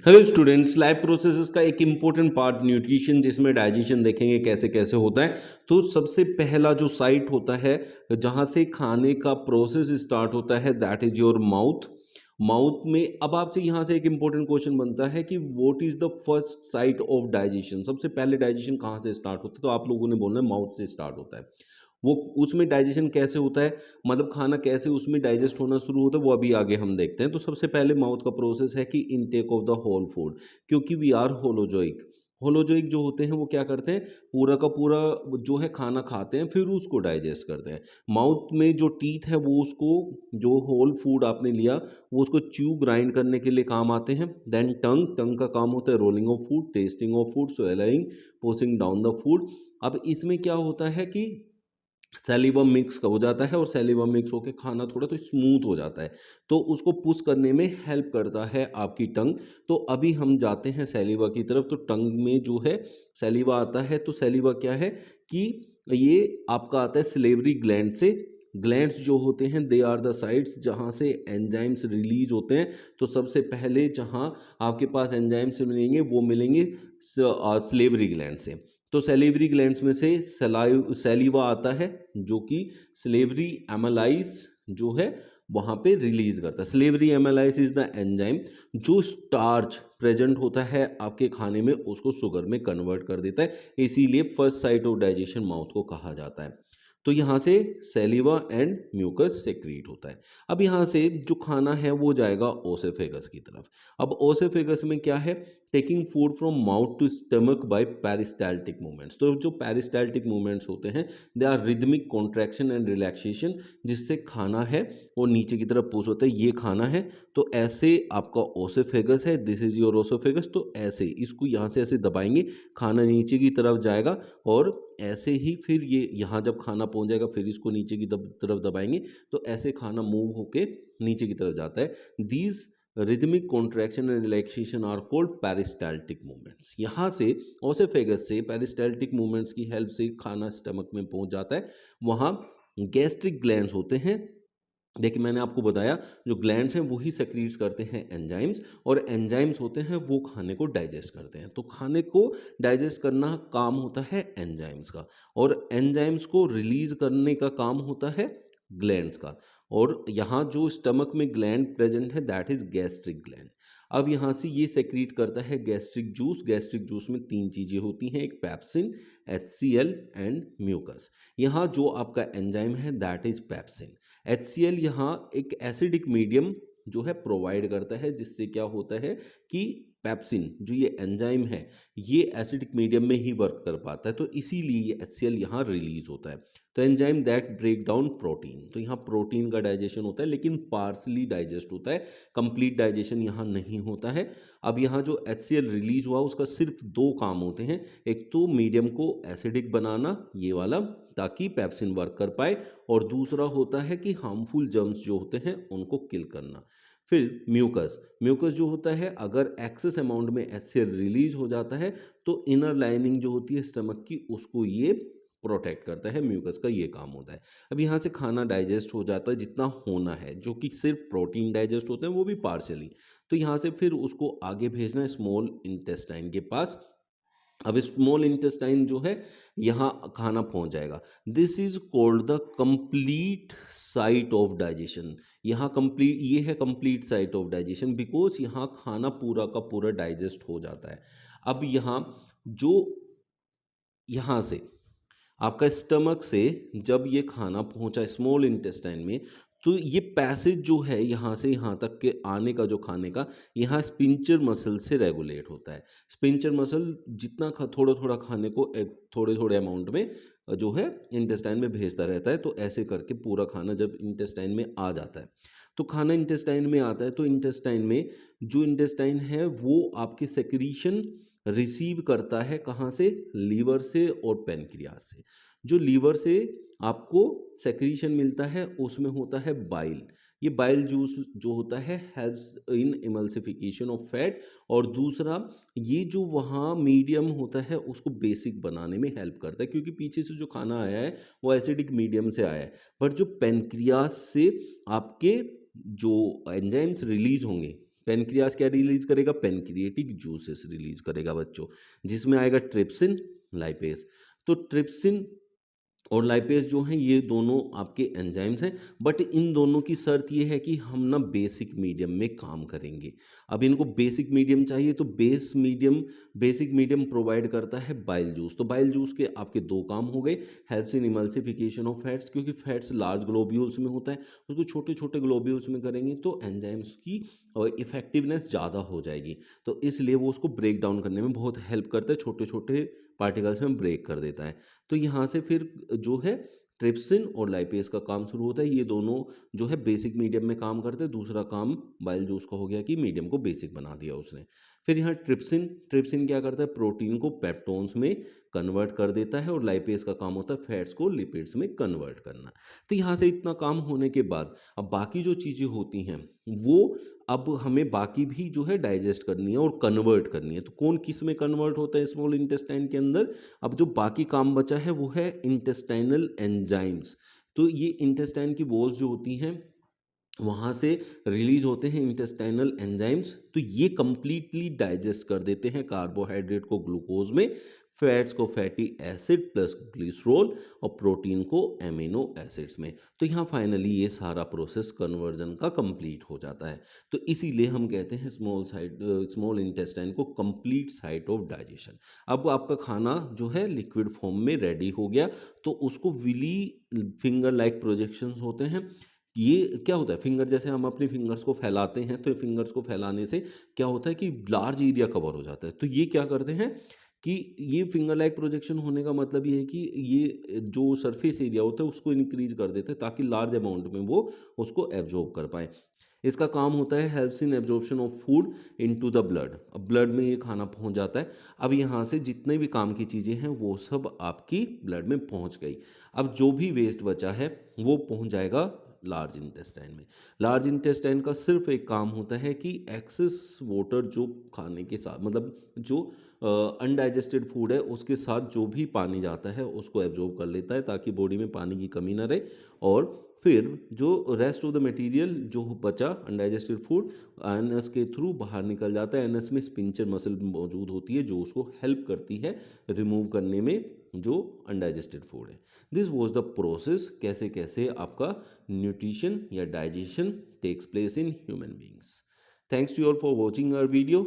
Hello students, life processes का एक important part nutrition, जिसमें डाइजेशन देखेंगे कैसे कैसे होता है। तो सबसे पहला जो साइट होता है जहाँ से खाने का प्रोसेस स्टार्ट होता है, that is your mouth. Mouth में अब आपसे यहाँ से एक इम्पोर्टेंट क्वेश्चन बनता है कि what is the first sight of digestion. सबसे पहले डाइजेशन कहाँ से स्टार्ट होता है? तो आप लोगों ने बोलना है माउथ से स्टार्ट होता है। वो उसमें डाइजेशन कैसे होता है, मतलब खाना कैसे उसमें डाइजेस्ट होना शुरू होता है, वो अभी आगे हम देखते हैं। तो सबसे पहले माउथ का प्रोसेस है कि intake of the whole food, क्योंकि वी आर होलोजोइक। होलोजोइक जो होते हैं वो क्या करते हैं, पूरा का पूरा जो है खाना खाते हैं, फिर उसको डाइजेस्ट करते हैं। माउथ में जो टीथ है वो उसको, जो होल फूड आपने लिया, वो उसको च्यू ग्राइंड करने के लिए काम आते हैं। देन टंग, टंग का काम होता है rolling of food, testing of food, swelling, pushing down the food. अब इसमें क्या होता है कि सैलिवा मिक्स का हो जाता है, और सैलिवा मिक्स होकर खाना थोड़ा तो स्मूथ हो जाता है, तो उसको पुश करने में हेल्प करता है आपकी टंग। तो अभी हम जाते हैं सैलिवा की तरफ। तो टंग में जो है सैलिवा आता है, तो सैलिवा क्या है कि ये आपका आता है सिलेवरी ग्लैंड से। ग्लैंड्स जो होते हैं दे आर द साइट्स जहाँ से एंजाइम्स रिलीज होते हैं। तो सबसे पहले जहाँ आपके पास एंजाइम्स मिलेंगे वो मिलेंगे सिलेवरी ग्लैंड से। तो सैलिवरी ग्लैंड्स में से सैलिवा आता है, जो कि स्लेवरी एमालाइज जो है वहाँ पे रिलीज करता है। स्लेवरी एमालाइज इज द एंजाइम जो स्टार्च प्रेजेंट होता है आपके खाने में उसको शुगर में कन्वर्ट कर देता है। इसीलिए first sight of digestion mouth को कहा जाता है। तो यहाँ से सैलिवा एंड म्यूकस सेक्रीट होता है। अब यहाँ से जो खाना है वो जाएगा ओसेफेगस की तरफ। अब ओसेफेगस में क्या है, taking food from mouth to stomach by peristaltic movements. तो जो पेरिस्टाल्टिक मूवमेंट्स होते हैं they are rhythmic contraction and relaxation, जिससे खाना है वो नीचे की तरफ पुश होता है। ये खाना है, तो ऐसे आपका ओसेफेगस है, दिस इज योर ओसेफेगस। तो ऐसे इसको यहाँ से ऐसे दबाएंगे, खाना नीचे की तरफ जाएगा, और ऐसे ही फिर ये यहाँ जब खाना पहुँच जाएगा फिर इसको नीचे की तरफ दबाएंगे, तो ऐसे खाना मूव होके नीचे की तरफ जाता है। These rhythmic contraction and relaxation are called peristaltic movements. यहाँ से ओसेफेगस से पेरिस्टाल्टिक मूवमेंट्स की हेल्प से खाना स्टमक में पहुंच जाता है। वहाँ गैस्ट्रिक ग्लैंड्स होते हैं। देखिए मैंने आपको बताया जो ग्लैंड्स हैं वही सेक्रीट्स करते हैं एंजाइम्स, और एंजाइम्स होते हैं वो खाने को डाइजेस्ट करते हैं। तो खाने को डाइजेस्ट करना काम होता है एंजाइम्स का, और एंजाइम्स को रिलीज करने का काम होता है ग्लैंड्स का। और यहाँ जो स्टमक में ग्लैंड प्रेजेंट है दैट इज गैस्ट्रिक ग्लैंड। अब यहाँ से ये सेक्रीट करता है गैस्ट्रिक जूस। गैस्ट्रिक जूस में तीन चीज़ें होती हैं, एक पैप्सिन, HCl एंड म्यूकस। यहाँ जो आपका एंजाइम है दैट इज पैप्सिन। HCl यहाँ एक एसिडिक मीडियम जो है प्रोवाइड करता है, जिससे क्या होता है कि पेप्सिन जो ये एंजाइम है ये एसिडिक मीडियम में ही वर्क कर पाता है, तो इसीलिए ये HCl यहाँ रिलीज होता है। तो enzyme that break down protein, तो यहाँ प्रोटीन का डाइजेशन होता है, लेकिन पार्सली डाइजेस्ट होता है, कंप्लीट डाइजेशन यहाँ नहीं होता है। अब यहाँ जो HCl रिलीज हुआ उसका सिर्फ दो काम होते हैं, एक तो मीडियम को एसिडिक बनाना, ये वाला, ताकि पेप्सिन वर्क कर पाए, और दूसरा होता है कि हार्मफुल जर्म्स जो होते हैं उनको किल करना। फिर म्यूकस, म्यूकस जो होता है अगर एक्सेस अमाउंट में HCl रिलीज हो जाता है तो इनर लाइनिंग जो होती है स्टमक की उसको ये प्रोटेक्ट करता है। म्यूकस का ये काम होता है। अब यहाँ से खाना डाइजेस्ट हो जाता है जितना होना है, जो कि सिर्फ प्रोटीन डाइजेस्ट होते हैं वो भी पार्शियली। तो यहाँ से फिर उसको आगे भेजना है स्मॉल इंटेस्टाइन के पास। अब स्मॉल इंटेस्टाइन जो है यहाँ खाना पहुंच जाएगा। This is called the complete site of digestion. यहाँ कंप्लीट, ये है complete site of digestion, because यहाँ खाना पूरा का पूरा डाइजेस्ट हो जाता है। अब यहाँ जो, यहाँ से आपका स्टमक से जब ये खाना पहुंचा स्मॉल इंटेस्टाइन में, तो ये पैसेज जो है यहाँ से यहाँ तक के आने का, जो खाने का, यहाँ स्पिंचर मसल से रेगुलेट होता है। स्पिंचर मसल जितना थोड़ा थोड़ा खाने को थोड़े थोड़े अमाउंट में जो है इंटेस्टाइन में भेजता रहता है। तो ऐसे करके पूरा खाना जब इंटेस्टाइन में आ जाता है, तो खाना इंटेस्टाइन में आता है, तो इंटेस्टाइन में जो इंटेस्टाइन है वो आपके सेक्रीशन रिसीव करता है कहाँ से, लीवर से और पेनक्रियास से। जो लीवर से आपको सेक्रीशन मिलता है उसमें होता है बाइल। ये बाइल जूस जो होता है helps in emulsification of fat, और दूसरा ये जो वहाँ मीडियम होता है उसको बेसिक बनाने में हेल्प करता है, क्योंकि पीछे से जो खाना आया है वो एसिडिक मीडियम से आया है। बट जो पेनक्रियास से आपके जो एंजाइम्स रिलीज होंगे पेनक्रियाज क्या रिलीज करेगा, पेनक्रिएटिक जूसेस रिलीज करेगा बच्चों, जिसमें आएगा ट्रिप्सिन, लाइपेज। तो ट्रिप्सिन और लाइपेज जो हैं ये दोनों आपके एंजाइम्स हैं, बट इन दोनों की शर्त ये है कि हम ना बेसिक मीडियम में काम करेंगे। अब इनको बेसिक मीडियम चाहिए, तो बेसिक मीडियम प्रोवाइड करता है बाइल जूस। तो बाइल जूस के आपके दो काम हो गए, helps in emulsification of fats, क्योंकि फैट्स लार्ज ग्लोब्यूल्स में होता है, उसको छोटे छोटे ग्लोब्यूल्स में करेंगे तो एंजाइम्स की इफेक्टिवनेस ज़्यादा हो जाएगी। तो इसलिए वो उसको ब्रेक डाउन करने में बहुत हेल्प करता है, छोटे छोटे पार्टिकल्स में ब्रेक कर देता है। तो यहाँ से फिर जो है ट्रिप्सिन और लाइपेज का काम शुरू होता है। ये दोनों जो है बेसिक मीडियम में काम करते हैं। दूसरा काम बाइल जूस का हो गया कि मीडियम को बेसिक बना दिया उसने। फिर यहाँ ट्रिप्सिन ट्रिप्सिन क्या करता है, प्रोटीन को पेप्टोन्स में कन्वर्ट कर देता है, और लाइपेज का काम होता है फैट्स को लिपिड्स में कन्वर्ट करना। तो यहाँ से इतना काम होने के बाद अब बाकी जो चीज़ें होती हैं वो अब हमें बाकी भी जो है डाइजेस्ट करनी है और कन्वर्ट करनी है। तो कौन किस में कन्वर्ट होता है स्मॉल इंटेस्टाइन के अंदर, अब जो बाकी काम बचा है वो है इंटेस्टाइनल एंजाइम्स। तो ये इंटेस्टाइन की वॉल्स जो होती हैं वहाँ से रिलीज होते हैं इंटेस्टाइनल एंजाइम्स। तो ये कंप्लीटली डाइजेस्ट कर देते हैं कार्बोहाइड्रेट को ग्लूकोज में, फैट्स को फैटी एसिड प्लस ग्लिसरॉल, और प्रोटीन को एमिनो एसिड्स में। तो यहाँ फाइनली ये सारा प्रोसेस कन्वर्जन का कंप्लीट हो जाता है। तो इसीलिए हम कहते हैं स्मॉल इंटेस्टाइन को कंप्लीट साइट ऑफ डाइजेशन। अब आपका खाना जो है लिक्विड फॉर्म में रेडी हो गया, तो उसको विली फिंगर लाइक प्रोजेक्शंस होते हैं। ये क्या होता है, फिंगर जैसे हम अपनी फिंगर्स को फैलाते हैं, तो फिंगर्स को फैलाने से क्या होता है कि लार्ज एरिया कवर हो जाता है। तो ये क्या करते हैं कि ये फिंगर लाइक प्रोजेक्शन होने का मतलब ये है कि ये जो सरफेस एरिया होता है उसको इंक्रीज कर देते हैं ताकि लार्ज अमाउंट में वो उसको एब्जॉर्ब कर पाए। इसका काम होता है helps in absorption of food into the blood. अब ब्लड में ये खाना पहुंच जाता है। अब यहाँ से जितने भी काम की चीज़ें हैं वो सब आपकी ब्लड में पहुंच गई। अब जो भी वेस्ट बचा है वो पहुंच जाएगा लार्ज इंटेस्टाइन में। लार्ज इंटेस्टाइन का सिर्फ एक काम होता है कि एक्सेस वाटर जो खाने के साथ मतलब जो अनडाइजेस्टेड फूड है उसके साथ जो भी पानी जाता है उसको एब्जॉर्ब कर लेता है ताकि बॉडी में पानी की कमी ना रहे, और फिर जो रेस्ट ऑफ द मटेरियल जो बचा अनडाइजेस्टेड फूड एनएस के थ्रू बाहर निकल जाता है। एनएस में स्पिंचर मसल मौजूद होती है जो उसको हेल्प करती है रिमूव करने में जो अनडाइजेस्टेड फूड है। दिस वॉज द प्रोसेस कैसे कैसे आपका न्यूट्रिशन या digestion takes place in human beings. Thanks to you all for watching our video.